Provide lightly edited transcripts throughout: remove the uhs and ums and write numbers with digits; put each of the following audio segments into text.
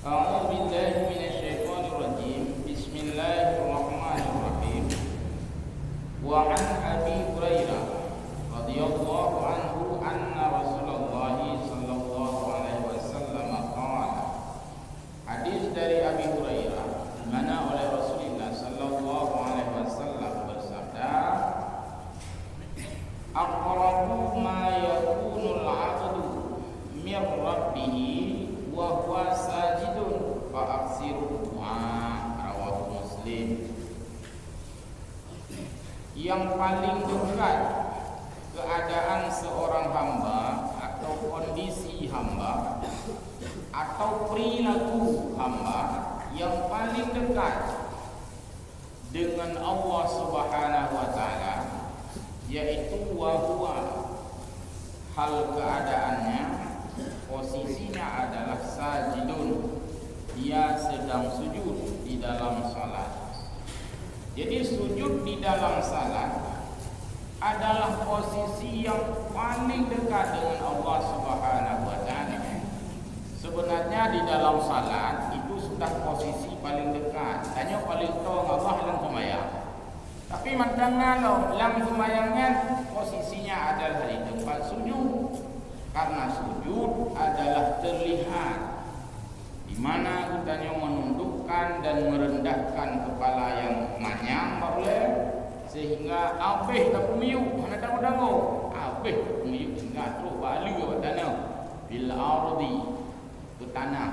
أعوذ بالله من الشيطان الرجيم بسم الله الرحمن الرحيم وعن أبي هريرة رضي الله عنه أن رسول الله صلى الله عليه وسلم قال. Hadis dari Abi Hurairah mana oleh Rasulullah sallallahu alaihi wasallam bersabda, aqrabu ma yakunul 'abdu min rabbih wa huwa sajidun fa aksiru du'a, rawahu Muslim. Yang paling dekat keadaan seorang hamba atau kondisi hamba atau perilaku hamba yang paling dekat dengan Allah Subhanahu wa taala, yaitu wahwa, hal keadaannya, posisinya adalah sajidun, dia sedang sujud di dalam salat. Jadi sujud di dalam salat adalah posisi yang paling dekat dengan Allah Subhanahu wa taala. Sebenarnya di dalam salat itu sudah posisi paling dekat. Tanya paling tahu Allah dalam sembahyang. Tapi madangna dalam sembahyangnya posisinya adalah di tempat sujud. Karena sujud adalah terlihat, di mana kitanya menundukkan dan merendahkan kepala yang manyang boleh, sehingga abeh tak pemiuk mana dango-dango abeh pemiuk sehingga terus balik ke tanah bil ardi, ke tanah.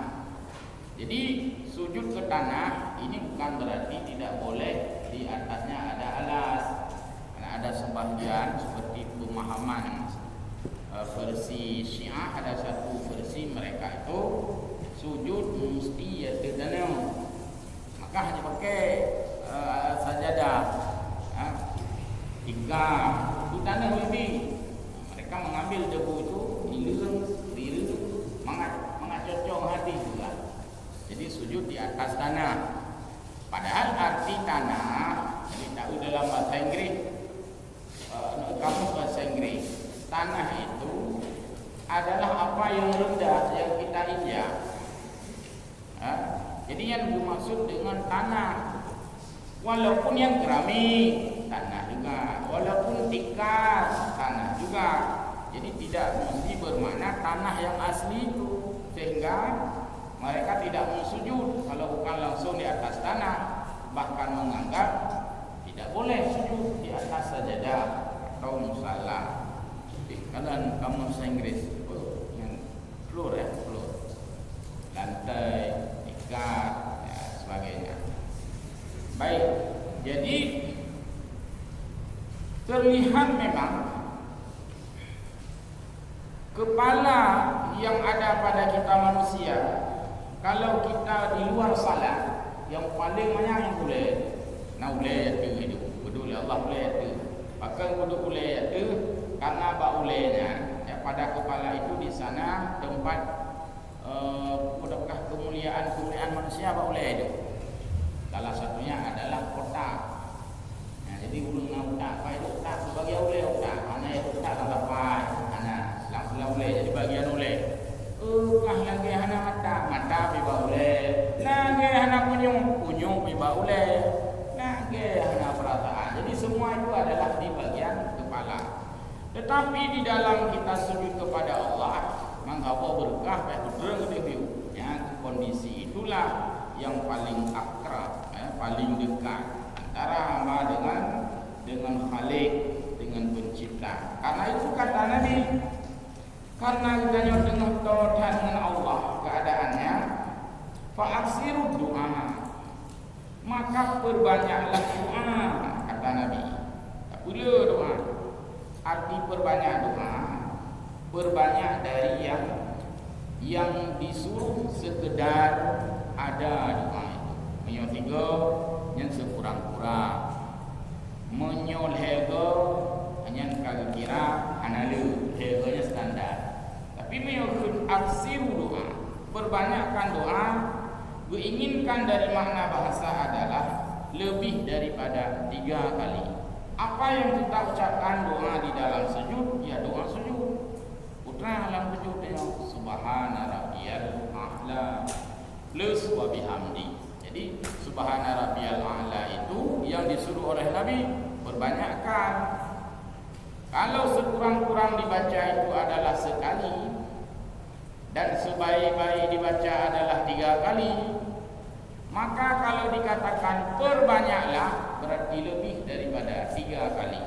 Jadi sujud ke tanah ini bukan berarti tidak boleh di atasnya ada alas. Karena ada sebahagian seperti pemahaman versi Syiah, ada satu versi mereka itu sujud mesti ya ke tanah, maka hanya pakai sajadah tiga di tanah lebih. Mereka mengambil debu itu dililung mengacocong hati juga. Jadi sujud di atas tanah. Padahal arti tanah, jadi tahu dalam bahasa Inggris, kamus bahasa Inggris, tanah itu adalah apa yang rendah yang kita injak. Jadi yang dimaksud dengan tanah, walaupun yang keramik tanah juga, walaupun tikar tanah juga. Jadi tidak mesti bermakna tanah yang asli itu, sehingga mereka tidak mau sujud kalau bukan langsung di atas tanah, bahkan menganggap tidak boleh sujud di atas sajadah atau musalla. Kalian kamu bahasa Inggris yang floor ya, floor, lantai, tikar, ya, sebagainya. Baik, jadi terlihat memang kepala yang ada pada kita manusia, kalau kita di luar salat, yang paling banyak yang boleh, nak boleh itu, betul Allah boleh itu, bahkan betul boleh itu, karena baulenya ya, pada kepala itu di sana tempat kemuliaan manusia baulnya itu. Salah satunya adalah otak. Nah, jadi ulun otak, apa itu otak? Sebagai oleh otak, mana itu otak tambah pai, mana selang oleh jadi bagian oleh. Kah lagi hana mata piba oleh, lagi hana kunyung piba oleh, lagi hana perasaan. Jadi semua itu adalah di bagian kepala. Tetapi di dalam kita sujud kepada Allah, mengapa berkah berdereng review. Ya, kondisi itulah yang paling akrab, paling dekat antara hamba dengan Khalik, dengan pencipta. Karena itu kata Nabi, karena kita dengan tauhid dengan Allah keadaannya, fa'aksiru doa, maka perbanyaklah doa, kata Nabi. Tak boleh doa. Arti perbanyak doa, perbanyak dari yang disuruh sekedar ada doa itu. Yang tiga, yang sekurang-kurang, menyolhego hanya kalau kira analu, hegonya standar. Tapi menyokut aksiru doa, perbanyakkan doa, diinginkan dari makna bahasa adalah lebih daripada 3 kali. Apa yang kita ucapkan doa di dalam sujud, ya doa sujud. Putra dalam sujud dia subhana rabbiyal a'la, plus wa bihamdi. Jadi subhana rabbiyal a'la itu yang disuruh oleh Nabi perbanyakkan. Kalau sekurang-kurang dibaca itu adalah sekali dan sebaik-baik dibaca adalah 3 kali, maka kalau dikatakan perbanyaklah berarti lebih daripada 3 kali.